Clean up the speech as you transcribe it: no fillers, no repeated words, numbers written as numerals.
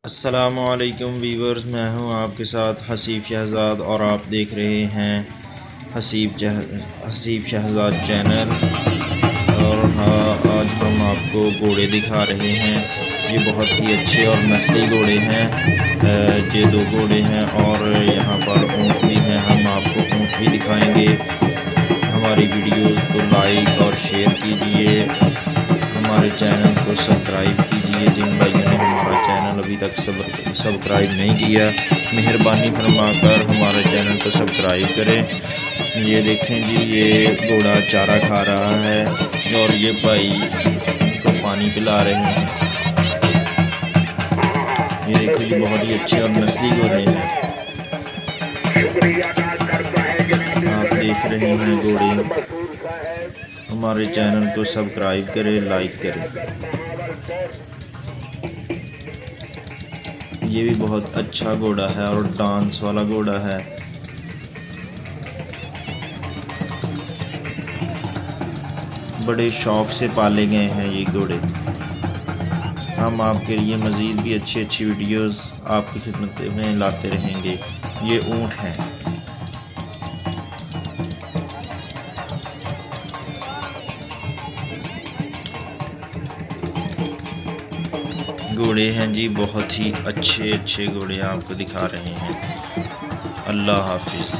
अस्सलामुअलैकुम वीवर्स, मैं हूं आपके साथ हसीब शहज़ाद और आप देख रहे हैं हसीब शहज़ाद चैनल। और हाँ, आज हम आपको घोड़े दिखा रहे हैं। ये बहुत ही अच्छे और नस्ली घोड़े हैं। ये दो घोड़े हैं और यहाँ पर ऊँट भी हैं। हम आपको ऊँट भी दिखाएंगे। हमारी वीडियोज़ को लाइक और शेयर कीजिए, हमारे चैनल को सब्सक्राइब कीजिए। जिन भाइयों ने हमारा चैनल अभी तक सब्सक्राइब नहीं किया, मेहरबानी फरमाकर हमारे चैनल को सब्सक्राइब करें। ये देखें जी, ये घोड़ा चारा खा रहा है और ये भाई को पानी पिला रहे हैं। ये देखो जी, बहुत ही अच्छे और नस्ली घोड़े हैं। आप देख रहे हैं घोड़े। हमारे चैनल को सब्सक्राइब करें, लाइक करें। ये भी बहुत अच्छा घोड़ा है और डांस वाला घोड़ा है। बड़े शौक से पाले गए हैं ये घोड़े। हम आपके लिए मज़ीद भी अच्छी वीडियोस आपकी खिदमत में लाते रहेंगे। ये ऊँट हैं। घोड़े हैं जी, बहुत ही अच्छे घोड़े आपको दिखा रहे हैं। अल्लाह हाफिज़।